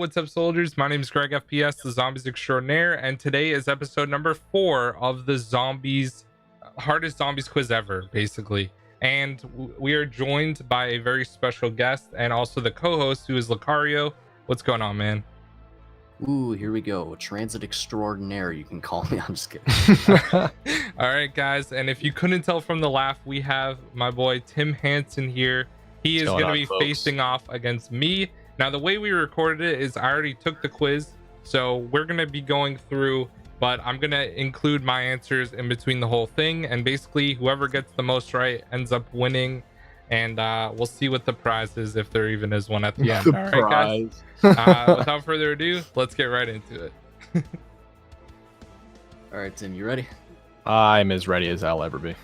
what's up, soldiers? My name is GregFPS, the Zombies Extraordinaire, and today is episode number 4 of the hardest zombies quiz ever, basically. And we are joined by a very special guest and also the co-host, who is Lucario. What's going on, man? Ooh, here we go. Transit extraordinaire, you can call me. I'm just kidding. All right, guys. And if you couldn't tell from the laugh, we have my boy Tim Hansen here. He is going to be facing off against me. Now, the way we recorded it is I already took the quiz, so we're going to be going through, but I'm going to include my answers in between the whole thing. And basically, whoever gets the most right ends up winning. And we'll see what the prize is, if there even is one at the end. All right, guys. Without further ado, let's get right into it. All right, Tim, you ready? I'm as ready as I'll ever be.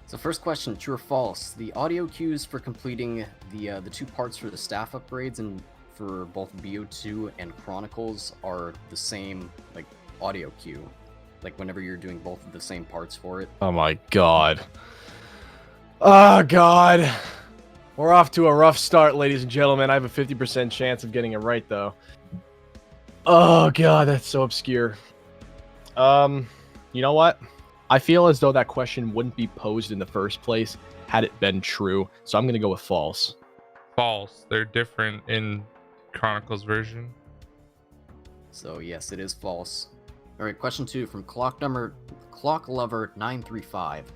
So first question, true or false? The audio cues for completing the 2 parts for the staff upgrades and for both BO2 and Chronicles are the same, like, audio cue. Like, whenever you're doing both of the same parts for it. Oh my god. Oh god. We're off to a rough start, ladies and gentlemen. I have a 50% chance of getting it right, though. Oh god, that's so obscure. You know what? I feel as though that question wouldn't be posed in the first place had it been true, so I'm gonna go with false. False. They're different in Chronicles version. So yes, it is false. All right, question 2 from Clock Lover 935.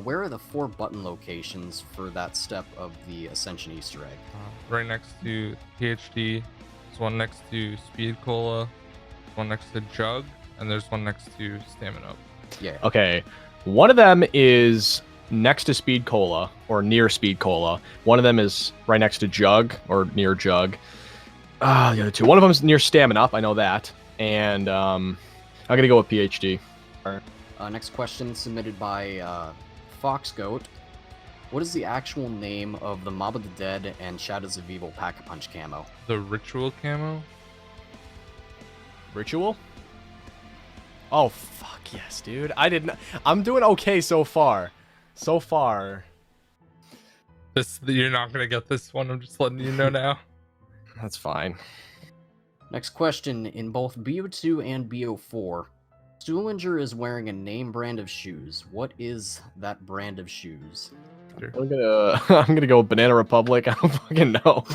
Where are the 4 button locations for that step of the Ascension Easter egg? Right next to PhD. There's one next to Speed Cola. One next to Jug, and there's one next to Stamina Up. Yeah. Okay, one of them is next to Speed Cola, or near Speed Cola. One of them is right next to Jug, or near Jug. The other 2. One of them is near Stamina Up, I know that. And I'm gonna go with PhD. All right. Next question submitted by Foxgoat. What is the actual name of the Mob of the Dead and Shadows of Evil Pack-a-Punch camo? The Ritual camo? Ritual? Oh, fuck yes, dude. I'm doing okay so far. So far. You're not gonna get this one. I'm just letting you know now. That's fine. Next question. In both BO2 and BO4, Stuhlinger is wearing a name brand of shoes. What is that brand of shoes? I'm gonna go with Banana Republic. I don't fucking know.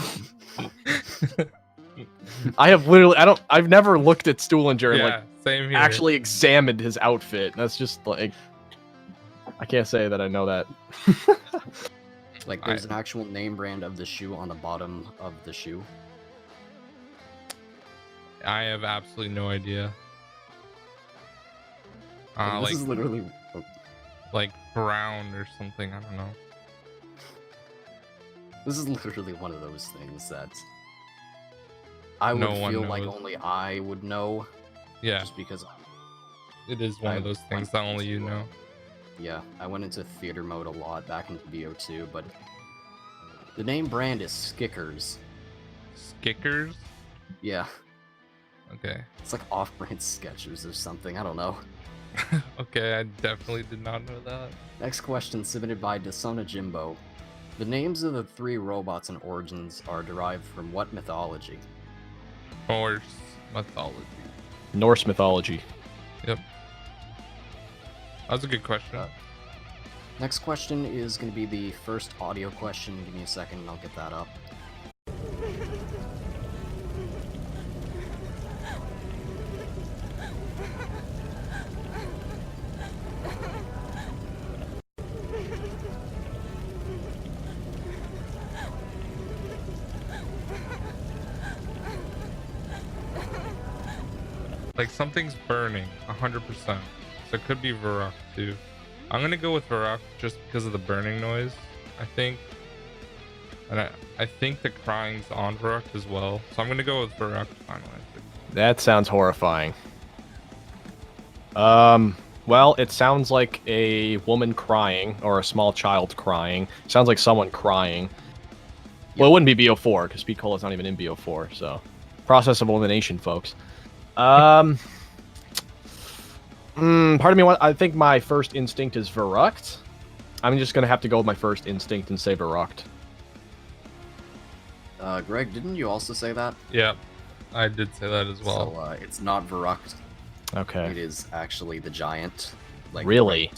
I've never looked at Stuhlinger and same here. Actually examined his outfit. That's just like, I can't say that I know that. Like, there's an actual name brand of the shoe on the bottom of the shoe. I have absolutely no idea. This is literally like brown or something. I don't know. This is literally one of those things that I would feel like only I would know. Yeah. Just because it is one of those things that only you know. Yeah, I went into theater mode a lot back in BO2, but the name brand is Skickers. Skickers? Yeah. Okay. It's like off-brand Skechers or something. I don't know. Okay, I definitely did not know that. Next question submitted by Dasona Jimbo. The names of the 3 robots in Origins are derived from what mythology? Norse mythology. Norse mythology. Yep. That was a good question. Next question is going to be the first audio question. Give me a second and I'll get that up. Like, something's burning 100%, so it could be Varrock too. I'm gonna go with Varrock just because of the burning noise, I think. And I think the crying's on Varrock as well, so I'm gonna go with Varrock final answer. That sounds horrifying. Well, it sounds like a woman crying, or a small child crying. Sounds like someone crying. Well, it wouldn't be BO4, because Speed Cola's not even in BO4, so... Process of elimination, folks. Pardon me, I think my first instinct is Verrucht. I'm just gonna have to go with my first instinct and say Verrucht. Greg, didn't you also say that? Yeah, I did say that as well. So it's not Verrucht. Okay. It is actually the giant. Like Really?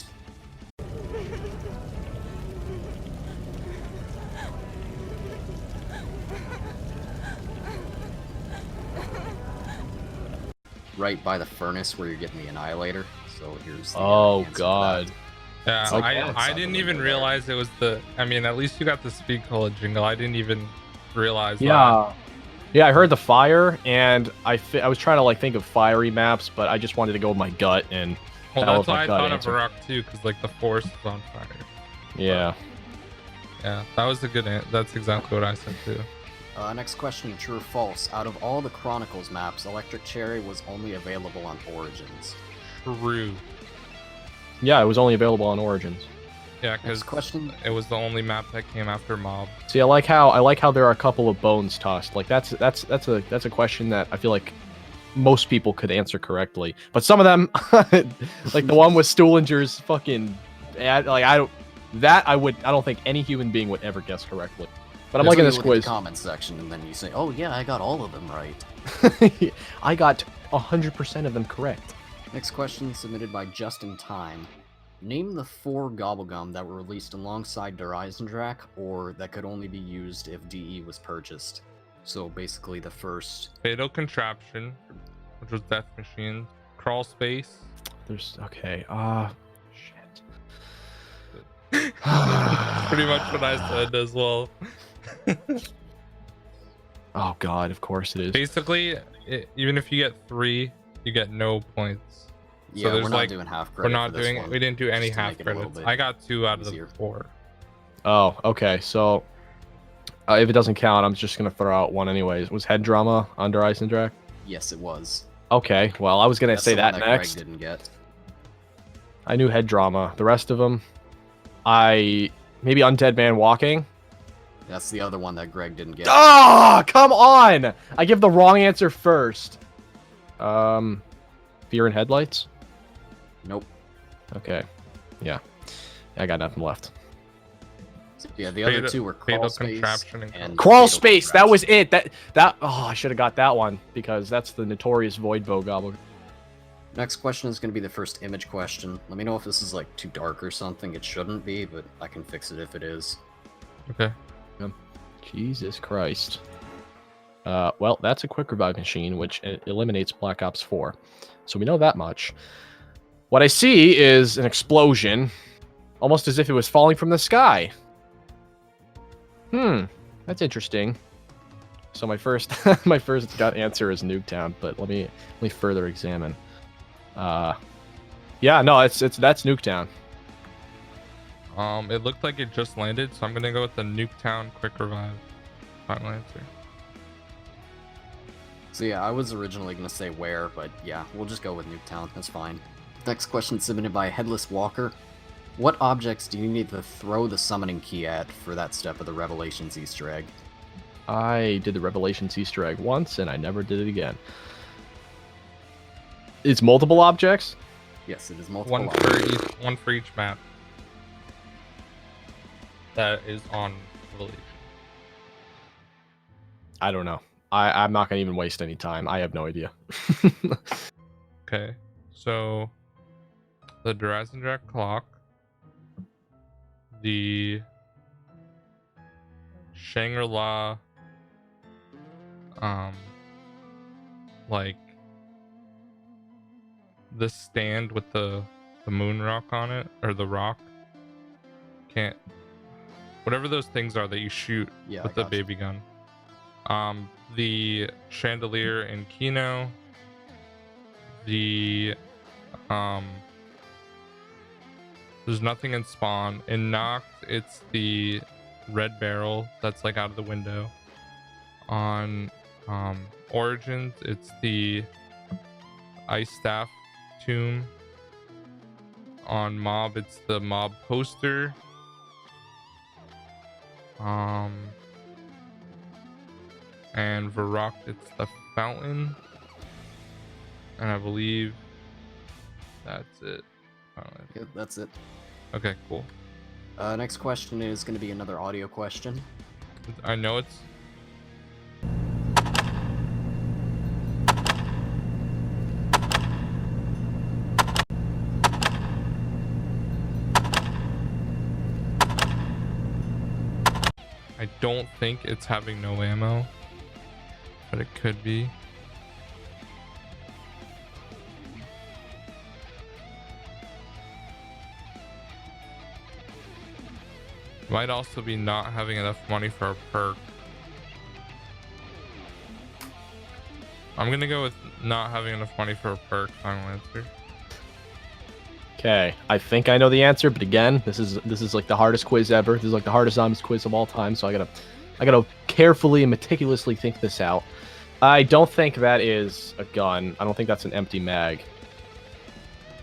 Right by the furnace where you're getting the annihilator. So here's the Oh answer to god. Yeah, Okay. I didn't even realize it was the. I mean, at least you got the speed cola jingle. I didn't even realize that. Yeah, I heard the fire, and I was trying to like think of fiery maps, but I just wanted to go with my gut, and Well, that that's was my why I gut thought answer. of Rock too, because like the forest is on fire. Yeah. Yeah, that was a good. That's exactly what I said too. Next question, true or false? Out of all the Chronicles maps, Electric Cherry was only available on Origins. True. Yeah, it was only available on Origins. Yeah, because it was the only map that came after Mob. See, I like how there are a couple of bones tossed. Like that's a question that I feel like most people could answer correctly, but some of them, like the one with Stuhlinger's fucking ad, like I don't think any human being would ever guess correctly. But I'm liking this quiz. The comment section, and then you say, "Oh yeah, I got all of them right." I got 100% of them correct. Next question submitted by Just in Time. Name the 4 Gobblegum that were released alongside Der Eisendrache, or that could only be used if DE was purchased. So basically the first... Fatal Contraption, which was Death Machine. Crawl Space. There's... Okay, shit. Pretty much what I said as well. Oh god, of course it is. Basically, even if you get 3, you get no points. Yeah, so we're not doing half credit. We're not doing it. We didn't do any half credits. I got 2 out of the 4. Oh, okay. So if it doesn't count, I'm just gonna throw out one anyways. Was Head Drama under Eisendrache? Yes, it was. Okay. Well, I was gonna say that next. Greg didn't get. I knew Head Drama. The rest of them, maybe Undead Man Walking. That's the other one that Greg didn't get. Ah, come on! I give the wrong answer first. Fear and Headlights. Nope. Okay. Yeah. I got nothing left. So, yeah, the other 2 were Crawl Space and Crawl Space. That was it. That. Oh, I should have got that one because that's the notorious Voidbow Gobble. Next question is going to be the first image question. Let me know if this is like too dark or something. It shouldn't be, but I can fix it if it is. Okay. Jesus Christ. Well, that's a quick revive machine, which eliminates Black Ops 4. So we know that much. What I see is an explosion, almost as if it was falling from the sky. That's interesting. So my first gut answer is Nuketown, but let me further examine. Yeah, no, that's Nuketown. It looked like it just landed, so I'm gonna go with the Nuketown quick revive. Final answer. So yeah, I was originally gonna say where, but yeah, we'll just go with Nuketown. That's fine. Next question submitted by Headless Walker. What objects do you need to throw the summoning key at for that step of the Revelations Easter egg? I did the Revelations Easter egg once, and I never did it again. It's multiple objects? Yes, it is multiple One for each map. That is on Revelation. I don't know. I'm not going to even waste any time. I have no idea. Okay. So, the Drazendrak clock. The Shangri-La, like the stand with the moon rock on it, or the rock. Whatever those things are that you shoot with the baby gun. The chandelier in Kino. The there's nothing in Spawn. In Noct, it's the red barrel that's like out of the window. On Origins, it's the ice staff tomb. On Mob, it's the mob poster. And Varrock, it's the fountain. And I believe that's it. Yeah, that's it. Okay, cool. Next question is going to be another audio question. I know it's I don't think it's having no ammo, but it could be. Might also be not having enough money for a perk. I'm gonna go with not having enough money for a perk. Final answer. Okay, I think I know the answer, but again, this is like the hardest quiz ever. This is like the hardest zombies quiz of all time, so I gotta carefully and meticulously think this out. I don't think that is a gun. I don't think that's an empty mag.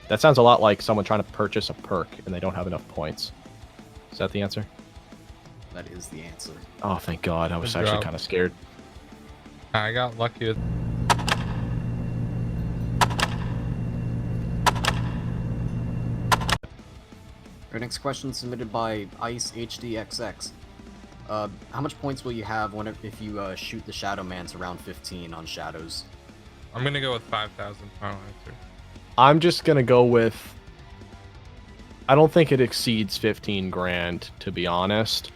That sounds a lot like someone trying to purchase a perk and they don't have enough points. Is that the answer? That is the answer. Oh, thank God. I was actually kind of scared. I got lucky with... Our next question submitted by Ice HDXX. How much points will you have if you shoot the Shadow Man to round 15 on Shadows? I'm gonna go with 5,000. Final answer. I'm just gonna go with... I don't think it exceeds 15 grand, to be honest.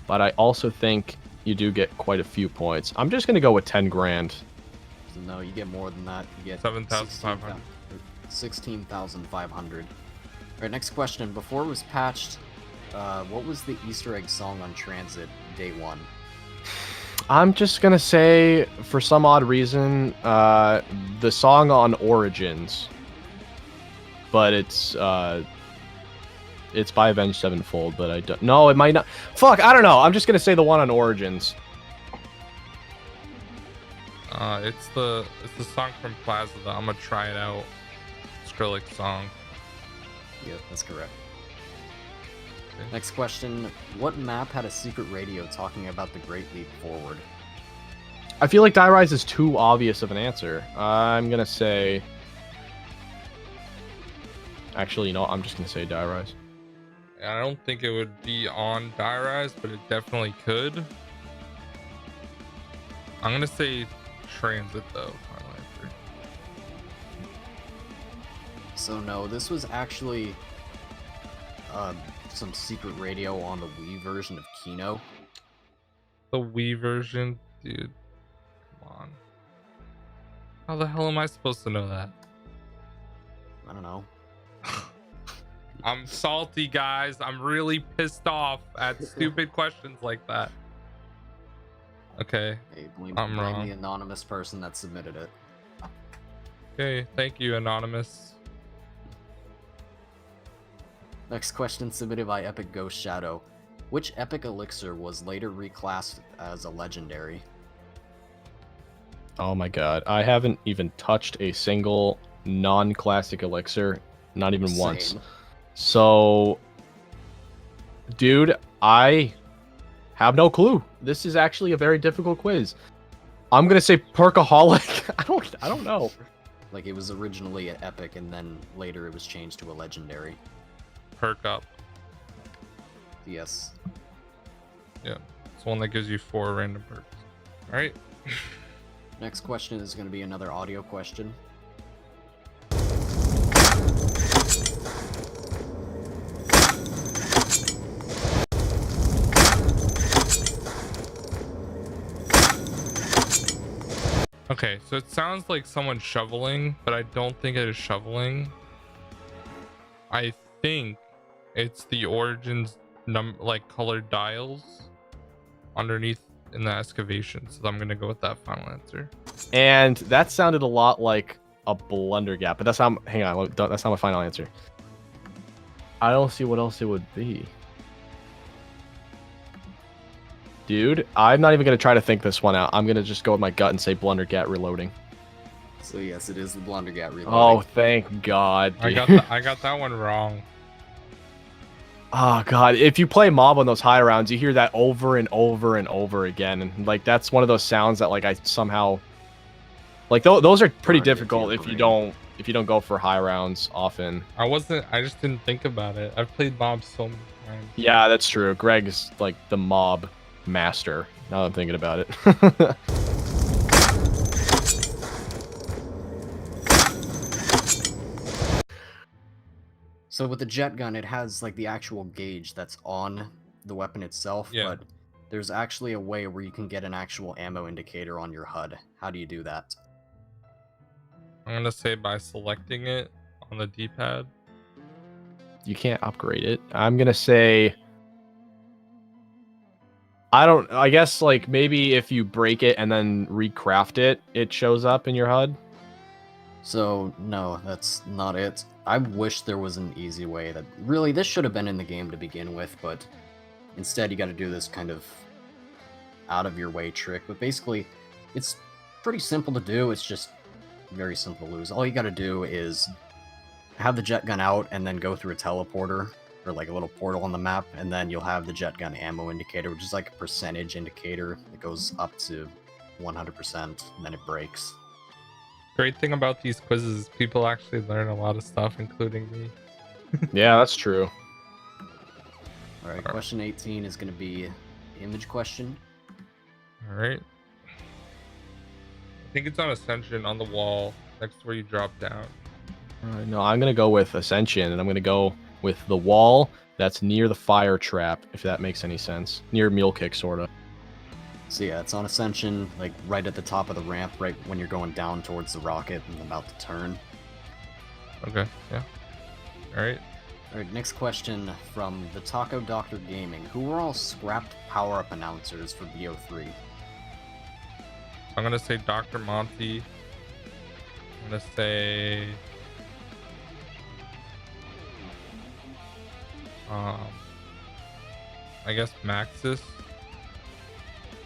But I also think you do get quite a few points. I'm just gonna go with 10 grand. So no, you get more than that. You get 7,500. 16,500. Alright, next question. Before it was patched, what was the Easter egg song on Transit day 1? I'm just gonna say, for some odd reason, the song on Origins. But it's by Avenged Sevenfold, but I don't... No, it might not... Fuck, I don't know. I'm just gonna say the one on Origins. It's the song from Plaza. I'm gonna try it out. Skrillex song. Yep, that's correct. Okay. Next question. What map had a secret radio talking about the Great Leap Forward? I feel like Die Rise is too obvious of an answer. I'm gonna say... Actually, you know what? I'm just gonna say Die Rise. I don't think it would be on Die Rise, but it definitely could. I'm gonna say Transit though. Final answer. So no, this was actually some secret radio on the Wii version of Kino. The Wii version, dude. Come on. How the hell am I supposed to know that? I don't know. I'm salty, guys. I'm really pissed off at stupid questions like that. Okay. Hey, I'm wrong. The anonymous person that submitted it. Okay, thank you, anonymous. Next question submitted by Epic Ghost Shadow. Which epic elixir was later reclassed as a legendary? Oh my god. I haven't even touched a single non-classic elixir. Not even once. So, dude, I have no clue. This is actually a very difficult quiz. I'm gonna say Perkaholic. I don't know. Like, it was originally an epic, and then later it was changed to a legendary. Perk up. Yes. Yeah, it's one that gives you 4 random perks. All right. Next question is going to be another audio question. Okay, so it sounds like someone shoveling, but I don't think it is shoveling. I think it's the Origins like colored dials underneath in the excavation. So I'm gonna go with that final answer. And that sounded a lot like a blunder gap, but that's not. Hang on, that's not my final answer. I don't see what else it would be. Dude, I'm not even going to try to think this one out. I'm going to just go with my gut and say Blundergat reloading. So yes, it is the Blundergat reloading. Oh, thank God. Dude. I got that one wrong. Oh, God. If you play Mob on those high rounds, you hear that over and over and over again. And, like, that's one of those sounds that, like, I somehow... Like, those are pretty difficult if you don't go for high rounds often. I just didn't think about it. I've played Mob so many times. Yeah, that's true. Greg is, like, the Mob master, now that I'm thinking about it. So with the jet gun, it has like the actual gauge that's on the weapon itself, but there's actually a way where you can get an actual ammo indicator on your HUD. How do you do that? I'm gonna say by selecting it on the D-pad. You can't upgrade it. I'm gonna say, I guess like maybe if you break it and then recraft it, it shows up in your HUD. So no, that's not it. I wish there was an easy way that really this should have been in the game to begin with, but instead you got to do this kind of out of your way trick. But basically, it's pretty simple to do. It's just very simple to lose. All you got to do is have the jet gun out and then go through a teleporter or like a little portal on the map, and then you'll have the jet gun ammo indicator, which is like a percentage indicator. It goes up to 100% and then it breaks. Great thing about these quizzes is people actually learn a lot of stuff, including me. Yeah, that's true. All right, question 18 is going to be image question. All right. I think it's on Ascension on the wall next to where you drop down. No, I'm gonna go with Ascension, and I'm gonna go with the wall that's near the fire trap, if that makes any sense. Near Mule Kick, sorta. So yeah, it's on Ascension, like right at the top of the ramp, right when you're going down towards the rocket and about to turn. Okay, yeah. Alright. Alright, next question from the Taco Doctor Gaming. Who were all scrapped power-up announcers for BO3? I'm gonna say Dr. Monty. I'm gonna say... I guess Maxis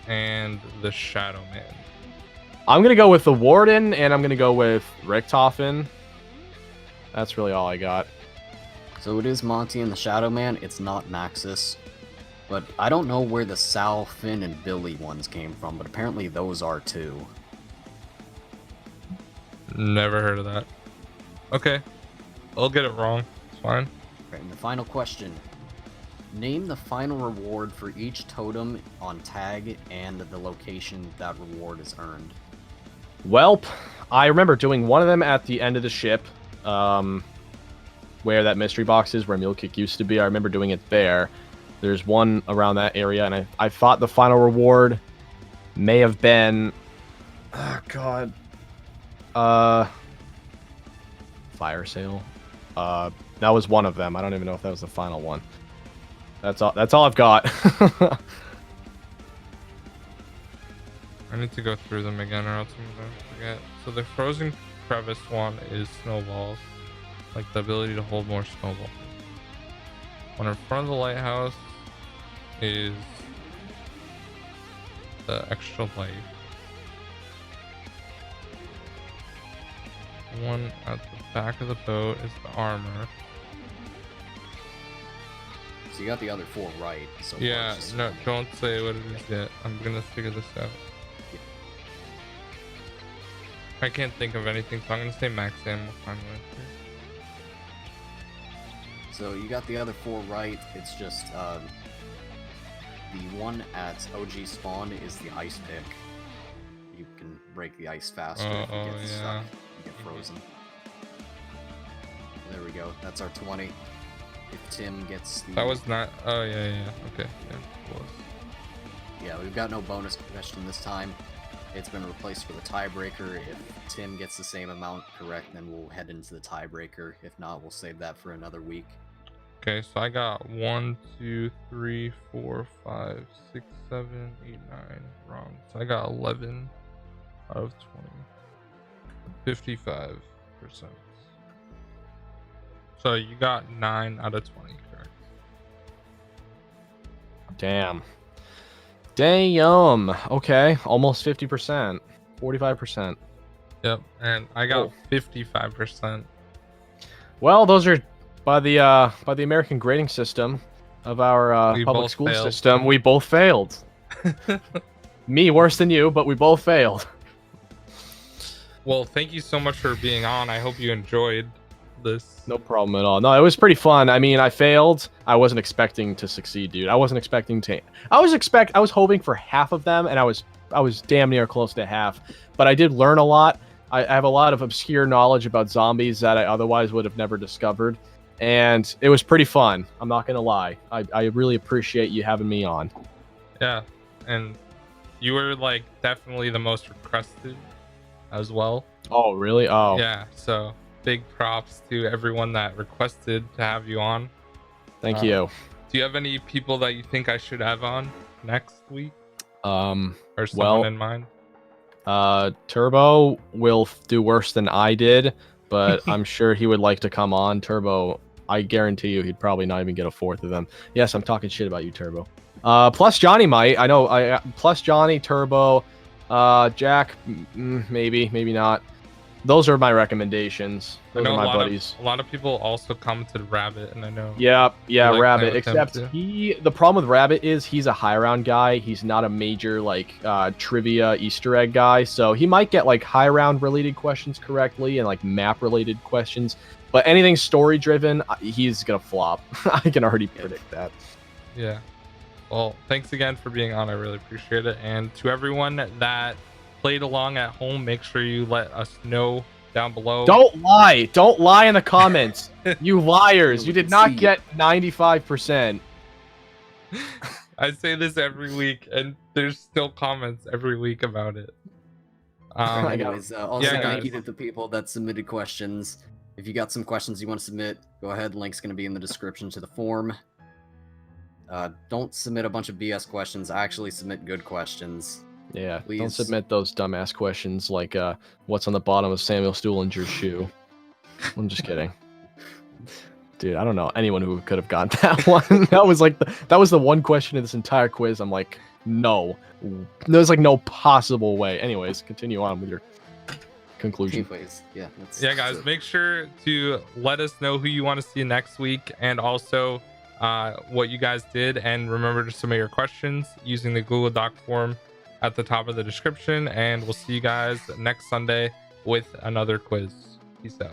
and the Shadow Man. I'm gonna go with the Warden, and I'm gonna go with Richtofen. That's really all I got. So it is Monty and the Shadow Man. It's not Maxis. But I don't know where the Sal, Finn, and Billy ones came from, but apparently those are too. Never heard of that. Okay. I'll get it wrong. It's fine. Okay, and the final question. Name the final reward for each totem on tag and the location that reward is earned. Welp, I remember doing one of them at the end of the ship, where that mystery box is, where Mule Kick used to be. I remember doing it there. There's one around that area, and I thought the final reward may have been... Oh, God. Fire sale. That was one of them. I don't even know if that was the final one. That's all I've got. I need to go through them again or else I'm gonna forget. So the frozen crevice one is snowballs. Like the ability to hold more snowballs. One in front of the lighthouse is the extra life. One at the back of the boat is the armor. So you got the other four right. So Yeah, no, don't say what it is yet. I'm gonna figure this out. Yeah. I can't think of anything, so I'm gonna say max ammo finally. So you got the other four right. It's just the one at OG spawn is the ice pick. You can break the ice faster if you get stuck. You get frozen. There we go. That's our 20. If Tim gets the... That was not... Oh, yeah. Okay. Yeah, it was. Yeah, we've got no bonus question this time. It's been replaced for the tiebreaker. If Tim gets the same amount correct, then we'll head into the tiebreaker. If not, we'll save that for another week. Okay, so I got 1, 2, 3, 4, 5, 6, 7, 8, 9 wrong. So I got 11 out of 20. 55%. So you got 9 out of 20, correct? Damn. Okay, almost 50%. 45%. Yep, and I got 55%. Well, those are by the American grading system of our public school system. We both failed. Me worse than you, but we both failed. Well, thank you so much for being on. I hope you enjoyed this. No problem at all. No, it was pretty fun. I mean, I failed. I wasn't expecting to succeed, dude. I wasn't expecting to. I was hoping for half of them, and I was damn near close to half. But I did learn a lot. I have a lot of obscure knowledge about zombies that I otherwise would have never discovered, and it was pretty fun. I'm not gonna lie. I really appreciate you having me on. Yeah, and you were like definitely the most requested as well. Oh, really? Oh, Yeah, so big props to everyone that requested to have you on. thank you. Do you have any people that you think I should have on next week? Or someone Well, in mind? Turbo will do worse than I did, but I'm sure he would like to come on. Turbo, I guarantee you, he'd probably not even get a fourth of them. Yes, I'm talking shit about you, Turbo. Plus Johnny might. I know. Plus Johnny, Turbo, Jack, maybe, maybe not. Those are my recommendations. Those are my buddies. A lot of people also commented Rabbit, and I know. Yeah, like Rabbit. Except the problem with Rabbit is he's a high round guy. He's not a major like trivia Easter egg guy. So he might get like high round related questions correctly and like map related questions. But anything story driven, he's gonna flop. I can already predict that. Yeah. Well, thanks again for being on. I really appreciate it. And to everyone that played along at home, make sure you let us know down below. Don't lie. Don't lie in the comments. You liars. You did not get 95%. I say this every week, and there's still comments every week about it. Anyways, also yeah, thank you to the people that submitted questions. If you got some questions you want to submit, go ahead. Link's going to be in the description to the form. Don't submit a bunch of BS questions. Actually submit good questions. Yeah, Please. don't submit those dumbass questions like what's on the bottom of Samuel Stuhlinger's shoe. I'm just kidding. Dude, I don't know anyone who could have gotten that one. that was the one question of this entire quiz. I'm like, no. There's like no possible way. Anyways, continue on with your conclusion. Anyways, yeah, guys, make sure to let us know who you want to see next week, and also what you guys did, and remember to submit your questions using the Google Doc form at the top of the description, and we'll see you guys next Sunday with another quiz. Peace out.